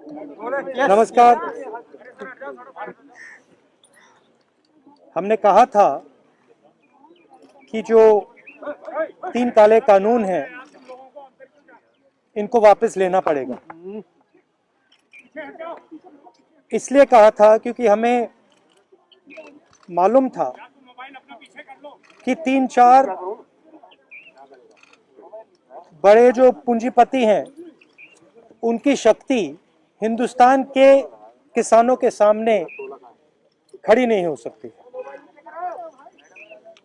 नमस्कार। हमने कहा था कि जो 3 काले कानून हैं इनको वापस लेना पड़ेगा। इसलिए कहा था क्योंकि हमें मालूम था कि 3-4 बड़े जो पूंजीपति हैं उनकी शक्ति हिंदुस्तान के किसानों के सामने खड़ी नहीं हो सकती,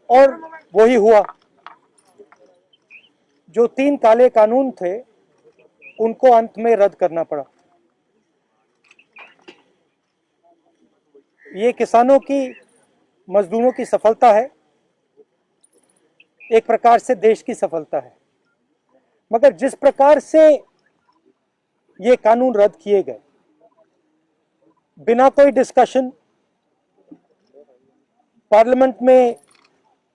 और वही हुआ। जो 3 काले कानून थे उनको अंत में रद्द करना पड़ा। ये किसानों की, मजदूरों की सफलता है, एक प्रकार से देश की सफलता है। मगर जिस प्रकार से ये कानून रद्द किए गए, बिना कोई डिस्कशन, पार्लियामेंट में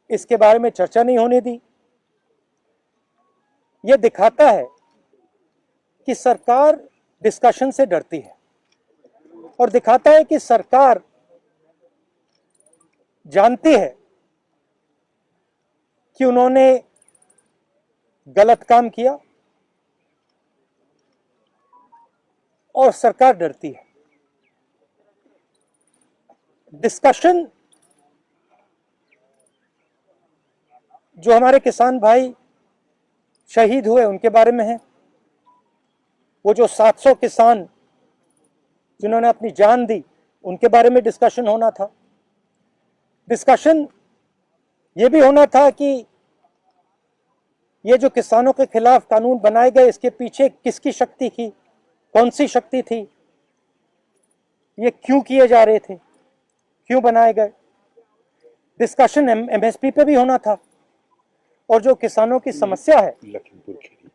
इसके बारे में चर्चा नहीं होने दी, यह दिखाता है कि सरकार डिस्कशन से डरती है, और दिखाता है कि सरकार जानती है कि उन्होंने गलत काम किया, और सरकार डरती है। डिस्कशन जो हमारे किसान भाई शहीद हुए उनके बारे में है, वो जो 700 किसान जिन्होंने अपनी जान दी उनके बारे में डिस्कशन होना था। डिस्कशन ये भी होना था कि ये जो किसानों के खिलाफ कानून बनाए गए, इसके पीछे किसकी शक्ति थी, कौन सी शक्ति थी, ये क्यों किए जा रहे थे, क्यों बनाए गए। डिस्कशन एमएसपी पे भी होना था, और जो किसानों की समस्या है लखीमपुर खेरी,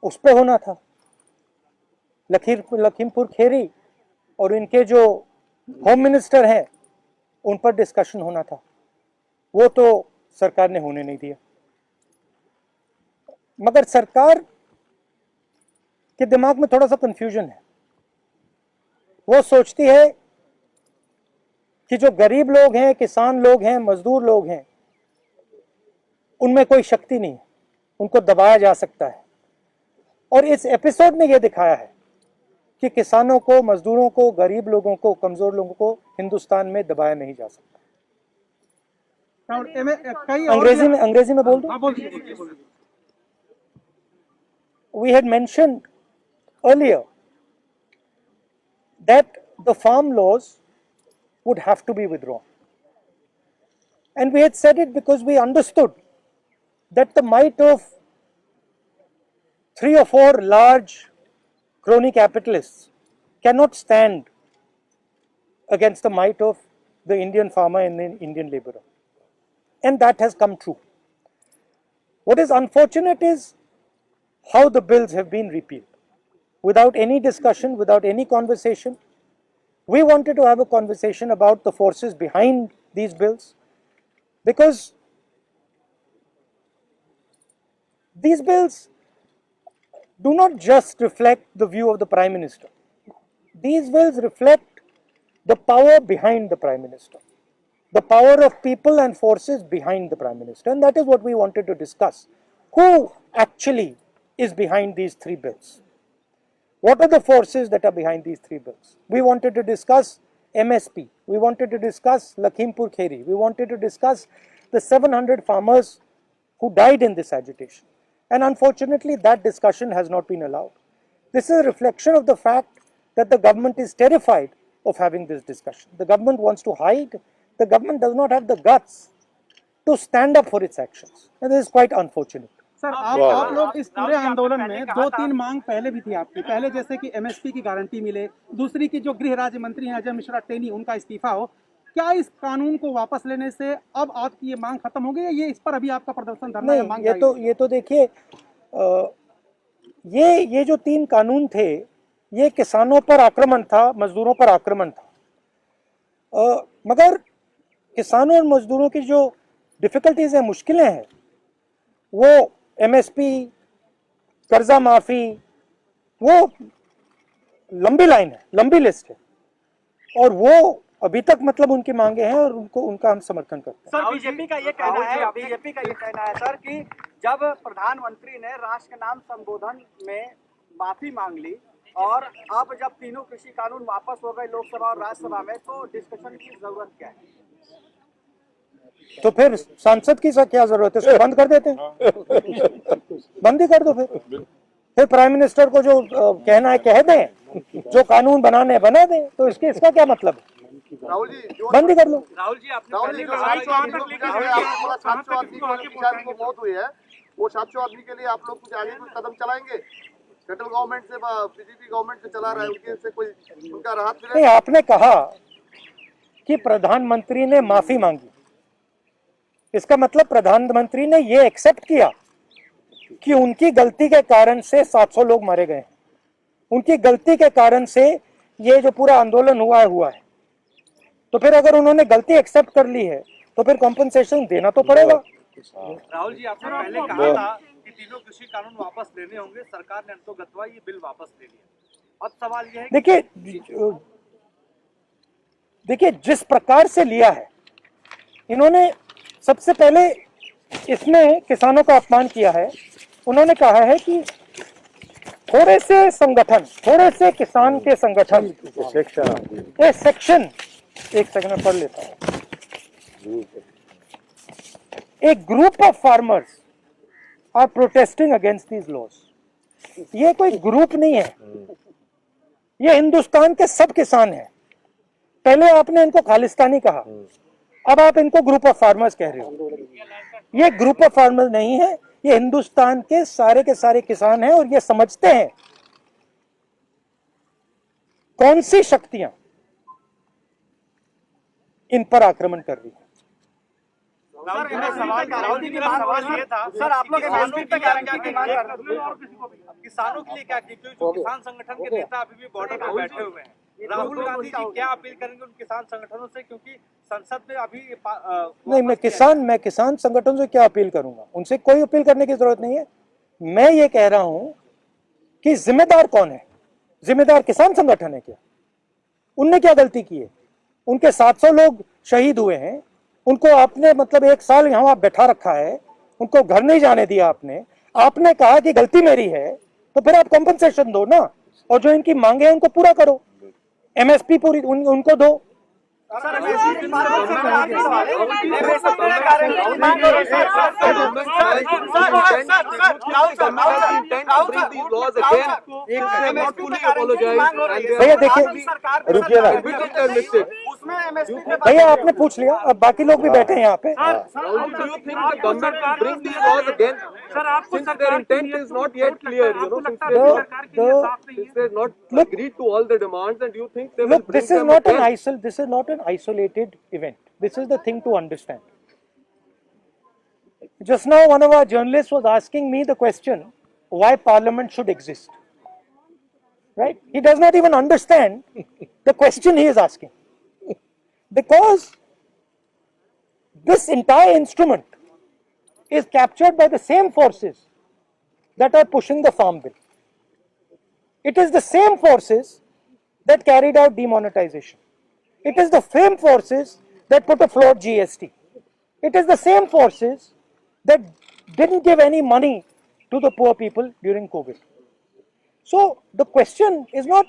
उस पे होना था। लखीमपुर खेरी और इनके जो होम मिनिस्टर हैं उन पर डिस्कशन होना था, वो तो सरकार ने होने नहीं दिया। मगर सरकार के दिमाग में थोड़ा सा कंफ्यूजन है। वो सोचती है कि जो गरीब लोग हैं, किसान लोग हैं, मजदूर लोग हैं, उनमें कोई शक्ति नहीं है, उनको दबाया जा सकता है। और इस एपिसोड में यह दिखाया है कि किसानों को, मजदूरों को, गरीब लोगों को, कमजोर लोगों को हिंदुस्तान में दबाया नहीं जा सकता। अंग्रेजी में बोल दूं? We had mentioned earlier that the farm laws would have to be withdrawn, and we had said it because we understood that the might of 3 or 4 large crony capitalists cannot stand against the might of the Indian farmer and the Indian laborer, and that has come true. What is unfortunate is how the bills have been repealed without any discussion, without any conversation. We wanted to have a conversation about the forces behind these bills, because these bills do not just reflect the view of the Prime Minister. These bills reflect the power behind the Prime Minister, the power of people and forces behind the Prime Minister, and that is what we wanted to discuss. Who actually is behind these 3 bills? What are the forces that are behind these 3 bills? We wanted to discuss MSP. We wanted to discuss Lakhimpur Kheri. We wanted to discuss the 700 farmers who died in this agitation. And unfortunately, that discussion has not been allowed. This is a reflection of the fact that the government is terrified of having this discussion. The government wants to hide. The government does not have the guts to stand up for its actions. And this is quite unfortunate. Sir, आप लोग इस पूरे आंदोलन में 2-3 मांग पहले भी थी आपकी, पहले जैसे कि एमएसपी की गारंटी मिले, दूसरी की जो गृह राज्य मंत्री हैं अजय मिश्रा टेनी, उनका इस्तीफा हो। क्या इस कानून को वापस लेने से अब आपकी ये मांग खत्म हो गई, या ये इस पर अभी आपका प्रदर्शन धरना या मांग? ये तो देखिए, ये जो 3 कानून थे, ये किसानों पर आक्रमण था, मजदूरों पर आक्रमण था। मगर किसानों और मजदूरों की जो डिफिकल्टीज हैं, मुश्किलें हैं, वो एमएसपी, कर्जा माफी, वो लंबी लाइन है, लंबी लिस्ट है, और वो अभी तक मतलब उनकी मांगे हैं और उनका हम समर्थन करते हैं। सर बीजेपी का ये कहना है सर कि जब प्रधानमंत्री ने राष्ट्र के नाम संबोधन में माफी मांग ली और अब जब तीनों कृषि कानून वापस हो गए लोकसभा और राज्यसभा में, तो डिस्कशन की जरूरत क्या है? तो फिर सांसद की क्या जरूरत है, उसको बंद कर देते हैं, बंद ही कर दो। फिर प्राइम मिनिस्टर को जो कहना है कह दें, जो कानून बनाने हैं बना दें, तो इसका क्या मतलब है? राहुल जी, बंद ही कर लो। राहुल जी आपने राहुल जी, जो 700 आदमी की मौत हुई है, वो 700 आदमी के लिए आप लोग कुछ आगे कुछ कदम चलाएंगे? सेंट्रल गवर्नमेंट से, बीजेपी गवर्नमेंट से चला रहा है, उनके से कोई उनका राहत मिले? नहीं, आपने कहा कि प्रधानमंत्री ने माफी मांगी, इसका मतलब प्रधानमंत्री ने ये एक्सेप्ट किया कि उनकी गलती के कारण से 700 लोग मारे गए, उनकी गलती के कारण से ये जो पूरा आंदोलन हुआ है। तो फिर अगर उन्होंने गलती एक्सेप्ट कर ली है तो फिर कॉम्पनसेशन देना तो पड़ेगा। राहुल जी आपने पहले कहा था कि तीनों कृषि कानून वापस लेने होंगे, सरकार ने अंतोगत्वा ये बिल वापस ले लिया। अब सवाल ये है, देखिए जिस प्रकार से लिया है इन्होंने, सबसे पहले इसमें किसानों का अपमान किया है। उन्होंने कहा है कि थोड़े से किसान के संगठन, सेक्शन, एक सेकंड में पढ़ लेता हूं। एक group of farmers are protesting against these laws. ये कोई ग्रुप नहीं है, ये हिंदुस्तान के सब किसान हैं। पहले आपने इनको खालिस्तानी कहा, अब आप इनको ग्रुप ऑफ फार्मर्स कह रहे हो। ये ग्रुप ऑफ फार्मर्स नहीं है, ये हिंदुस्तान के सारे किसान हैं, और ये समझते हैं कौन सी शक्तियां इन पर आक्रमण कर रही है। सर आप लोग किसानों के लिए क्या की, किसान संगठन के नेता अभी भी बॉर्डर पर बैठे हुए हैं, राहुल गांधी जी क्या अपील करेंगे उन किसान संगठनों से, क्योंकि संसद में अभी नहीं, मैं किसान संगठनों से क्या अपील करूंगा, उनसे कोई अपील करने की जरूरत नहीं है। मैं ये कह रहा हूं कि जिम्मेदार कौन है? जिम्मेदार किसान संगठन है क्या? उनने क्या गलती की है? उनके 700 लोग शहीद हुए हैं, उनको आपने मतलब 1 साल यहां बैठा रखा है, उनको घर नहीं जाने दिया आपने कहा कि गलती मेरी है, तो फिर आप कॉम्पनसेशन दो ना, और जो इनकी मांगे हैं उनको पूरा करो, एमएसपी पूरी उनको दो। भैया देखिए, रुकिए ना भैया, आपने पूछ लिया, अब बाकी लोग भी बैठे हैं यहाँ पे। सर आपको सरकार intent is not yet clear, you know, since they have not agreed to all the demands, and you think they will Look, bring this is them not again? an isolated event. This is the thing to understand. Just now, one of our journalists was asking me the question, why Parliament should exist. Right? He does not even understand the question he is asking. Because this entire instrument is captured by the same forces that are pushing the farm bill. It is the same forces that carried out demonetization. It is the same forces that put afloat GST. It is the same forces that didn't give any money to the poor people during COVID. So the question is not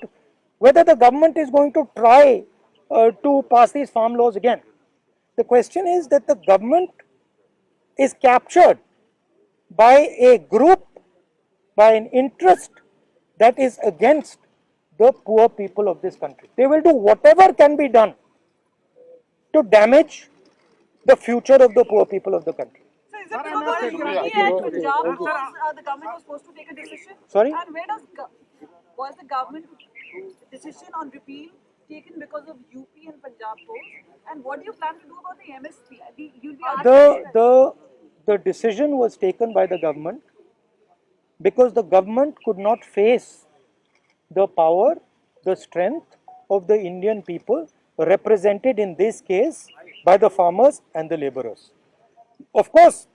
whether the government is going to try to pass these farm laws again. The question is that the government is captured by a group, by an interest that is against the poor people of this country. They will do whatever can be done to damage the future of the poor people of the country. Is it because the government was supposed to take a decision? Sorry? And where was the government decision on repeal taken because of UP and Punjab polls? And what do you plan to do about the MSP? You'll be asked The decision was taken by the government because the government could not face the power, the strength of the Indian people represented in this case by the farmers and the laborers. Of course,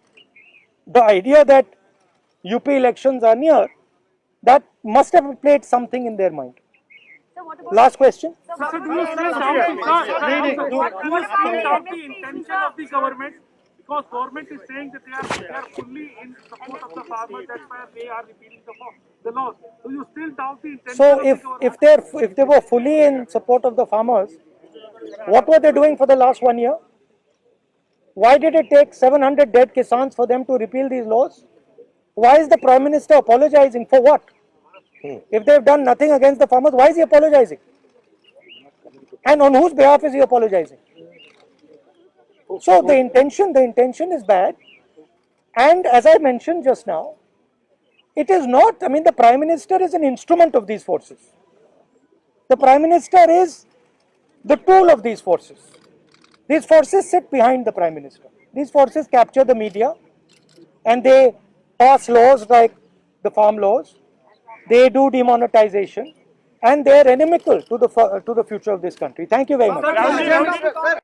the idea that UP elections are near, that must have played something in their mind. Sir, what about Last question. Sir, Sir, what do you about still the doubt MSP? the intention of the government? Because government is saying that they are fully in support of the farmers, that's why they are repealing the laws. Do you still doubt the intention So of the government? if they were fully in support of the farmers, what were they doing for the last 1 year? Why did it take 700 dead Kisans for them to repeal these laws? Why is the Prime Minister apologizing for what? If they've done nothing against the farmers, why is he apologizing? And on whose behalf is he apologizing? So the intention is bad. And as I mentioned just now, it is not, I mean, the Prime Minister is an instrument of these forces. The Prime Minister is the tool of these forces. These forces sit behind the Prime Minister. These forces capture the media and they pass laws like the farm laws. They do demonetization and they are inimical to the future of this country. Thank you very much.